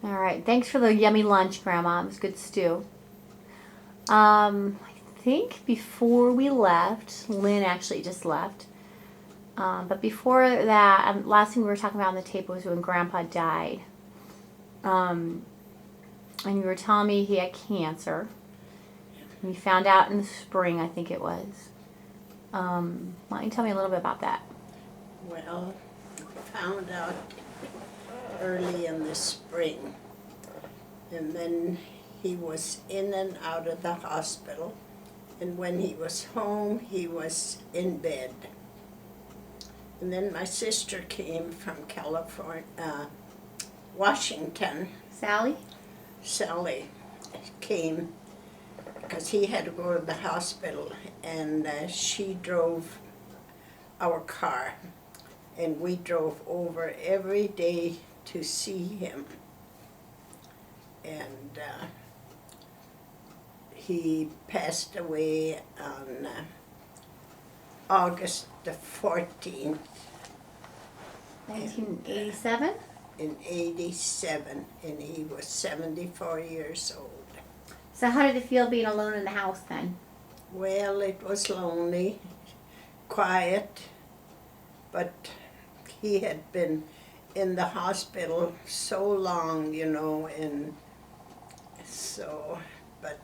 All right. Thanks for the yummy lunch, Grandma. It was good stew. I think before we left, Lynn actually just left. But before that, last thing we were talking about on the tape was when Grandpa died. Um, and you were telling me he had cancer. We found out in the spring, I think it was. Why don't you tell me a little bit about that? Well, found out early in the spring, and then he was in and out of the hospital, and when he was home he was in bed. And then my sister came from California, Washington. Sally? Sally came because he had to go to the hospital, and she drove our car, and we drove over every day to see him. And he passed away on August the 14th 1987? in 87, and he was 74 years old. So how did it feel being alone in the house then? Well, it was lonely, quiet, but he had been in the hospital so long, you know, and so, but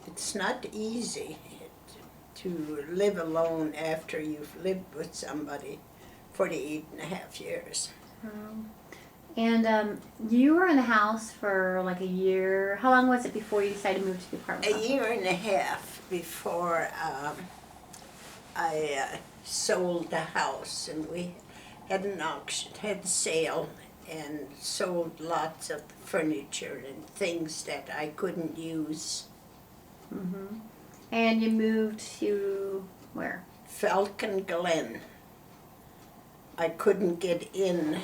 it's not easy to live alone after you've lived with somebody 48.5 years. And you were in the house for like a year. How long was it before you decided to move to the apartment? A year and a half before I sold the house, and we had an auction, had a sale, and sold lots of furniture and things that I couldn't use. Mm-hmm. And you moved to where? Falcon Glen. I couldn't get in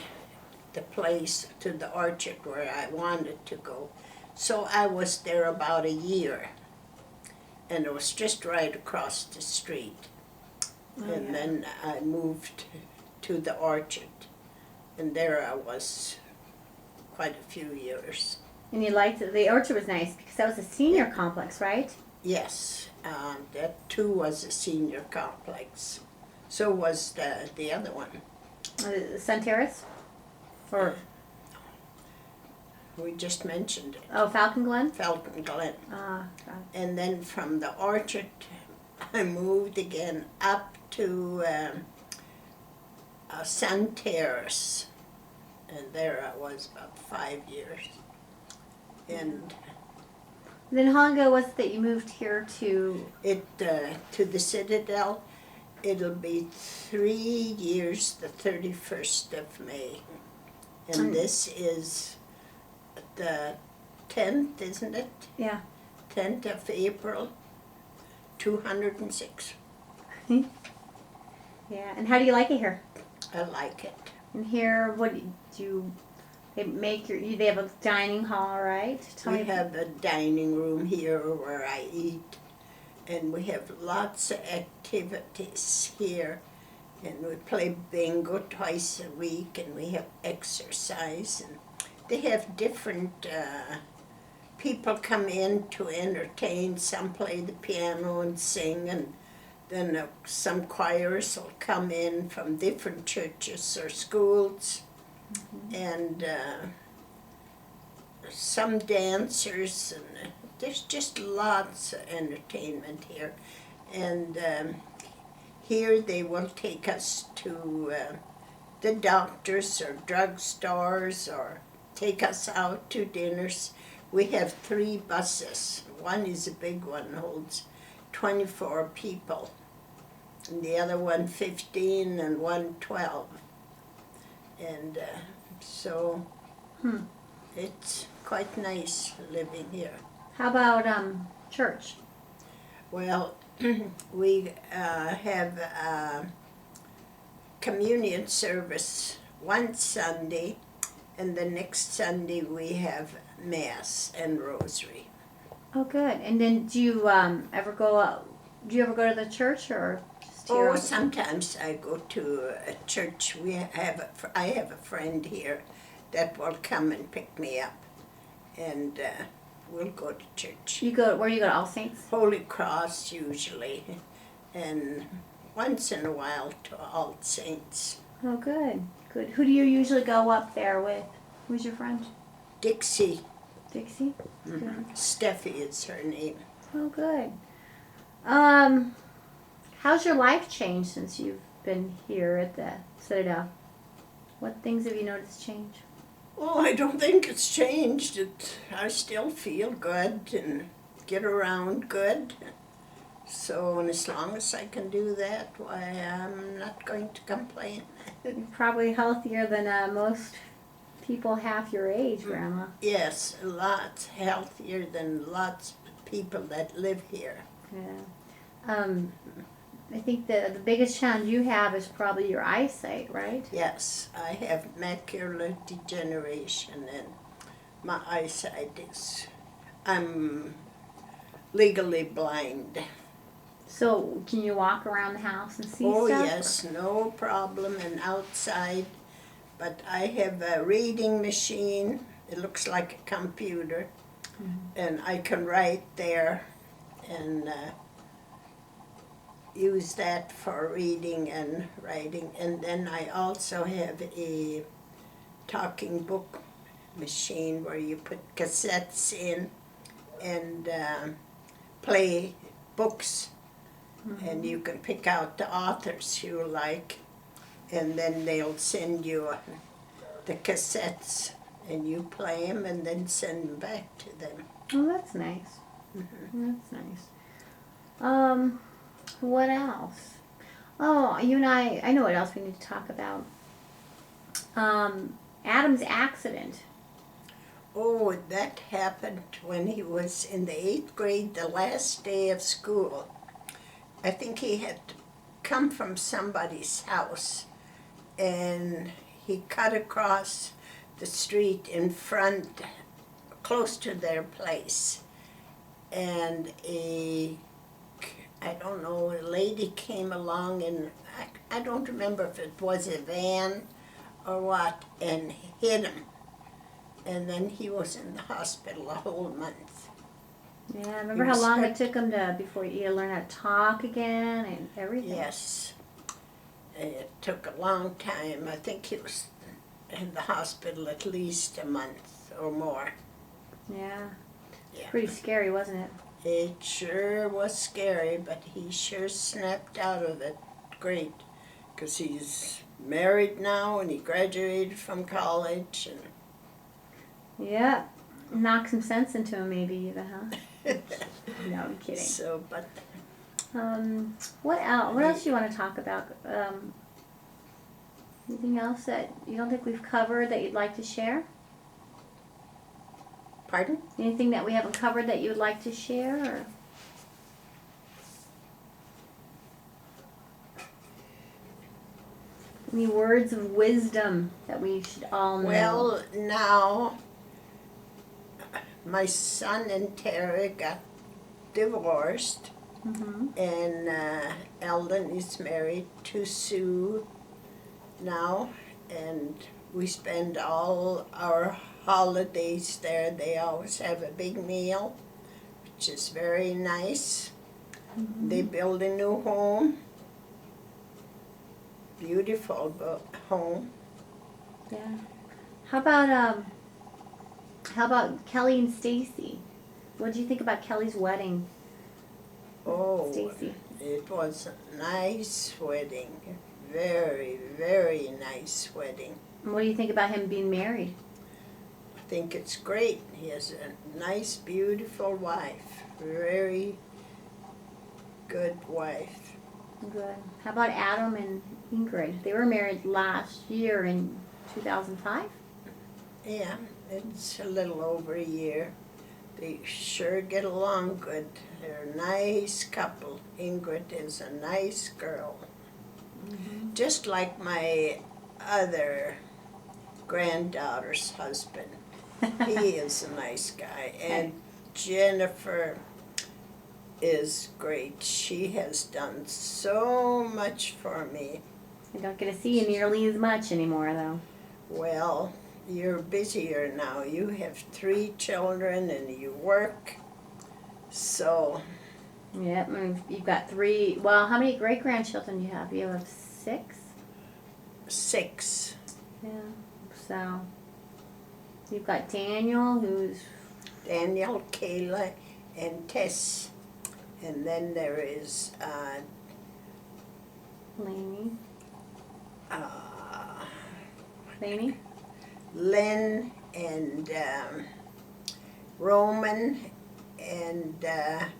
the place to the orchard where I wanted to go. So I was there about a year, and it was just right across the street. And then I moved to the orchard, and there I was quite a few years. And you liked it. The orchard was nice because that was a senior complex, right? Yes, that too was a senior complex. So was the other one. Sun Terrace? Or We just mentioned it. oh, Falcon Glen? Falcon Glen. God. And then from the orchard, I moved again up to Sun Terrace, and there I was about 5 years. And Then how long ago was it that you moved here to? to the Citadel, it'll be 3 years, the 31st of May. And this is the 10th, isn't it? Yeah. 10th of April, 206. Yeah. And how do you like it here? I like it. And here, what do you? They make your. They have a dining hall, right? We have a dining room here where I eat, and we have lots of activities here. And we play bingo twice a week, and we have exercise. And they have different people come in to entertain. Some play the piano and sing, and then some choirs will come in from different churches or schools. And some dancers, and there's just lots of entertainment here. And here they will take us to the doctors or drugstores, or take us out to dinners. We have 3 buses. One is a big one, holds 24 people, and the other one 15, and one 12. And so it's quite nice living here. How about church? Well, we have a communion service one Sunday, and the next Sunday we have Mass and Rosary. Oh, good. And then do you ever go out? Do you ever go to the church or just here? Oh, sometimes I go to a church. I have a friend here that will come and pick me up. And we'll go to church. Where do you go, to All Saints? Holy Cross usually, and once in a while to All Saints. Oh, good, good. Who do you usually go up there with? Who's your friend? Dixie. Dixie? Good. Steffi is her name. Oh, good. How's your life changed since you've been here at the Citadel? What things have you noticed change? Oh, I don't think it's changed. I still feel good and get around good. So, and as long as I can do that, why, I'm not going to complain. You're probably healthier than most people half your age, Grandma. Yes, lots healthier than lots of people that live here. Yeah. I think the biggest challenge you have is probably your eyesight, right? Yes, I have macular degeneration and my eyesight I'm legally blind. So can you walk around the house and see Oh stuff? yes, no problem, and outside. But I have a reading machine. It looks like a computer. And I can write there and use that for reading and writing. And then I also have a talking book machine where you put cassettes in and play books. And you can pick out the authors you like, and then they'll send you the cassettes, and you play them and then send them back to them. Oh, that's nice. That's nice. What else? Oh, you and I know what else we need to talk about. Adam's accident. Oh, that happened when he was in the 8th grade, the last day of school. I think he had come from somebody's house, and he cut across the street in front, close to their place. And a lady came along, and I don't remember if it was a van or what, and hit him. And then he was in the hospital a whole month. Yeah, remember how long it took him before he learned how to talk again and everything? Yes. It took a long time. I think he was in the hospital at least a month or more. Yeah. Yeah. Pretty scary, wasn't it? It sure was scary, but he sure snapped out of it great, because he's married now and he graduated from college. And yeah. Knock some sense into him maybe even, huh? No, I'm kidding. so, but What else? What else do you want to talk about? Anything else that you don't think we've covered that you'd like to share? pardon? Anything that we haven't covered that you would like to share? Or? Any words of wisdom that we should all know? Well, now my son and Tara got divorced, and Eldon is married to Sue now, and we spend all our holidays there. They always have a big meal, which is very nice. They build a new home, beautiful home. Yeah. How about Kelly and Stacy? What did you think about Kelly's wedding? Oh, Stacy. it was a nice wedding. Very, very nice wedding. And what do you think about him being married? I think it's great. He has a nice, beautiful wife. Very good wife. Good. How about Adam and Ingrid? They were married last year in 2005? Yeah, it's a little over a year. They sure get along good. They're a nice couple. Ingrid is a nice girl. Just like my other granddaughter's husband. He is a nice guy. And Jenifer is great. She has done so much for me. I don't get to see you nearly as much anymore, though. Well, you're busier now. You have 3 children and you work. So, Yep, and you've got 3. Well, how many great grandchildren do you have? You have 6? 6. Yeah. So you've got Daniel, who's Daniel, Kayla, and Tess. And then there is Laney. uh, Laney? Lynne and Roman and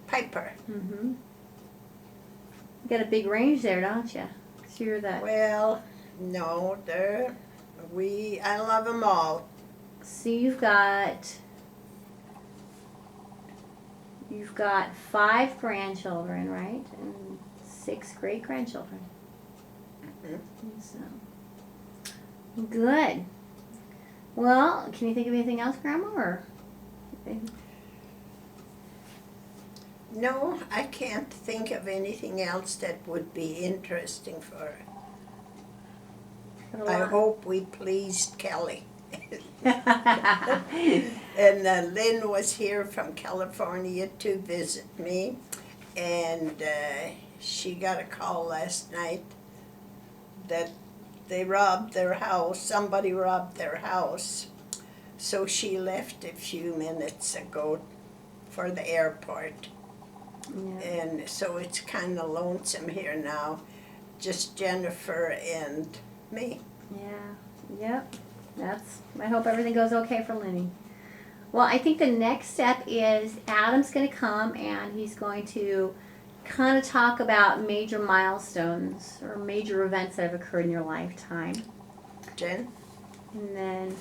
Piper. Mm-hmm. You got a big range there, don't you? 'Cause you're the. Well, no, I love them all. So you've got 5 grandchildren, right? And 6 great grandchildren. Mhm. So good. Well, can you think of anything else, Grandma? Or No, I can't think of anything else that would be interesting for her. I hope we pleased Kelly. And Lynn was here from California to visit me, and she got a call last night that they robbed their house. Somebody robbed their house. So she left a few minutes ago for the airport. Yeah. And so it's kind of lonesome here now, just Jenifer and me. Yeah. Yep. I hope everything goes okay for Lenny. Well, I think the next step is Adam's going to come and he's going to kind of talk about major milestones or major events that have occurred in your lifetime. Jen? And then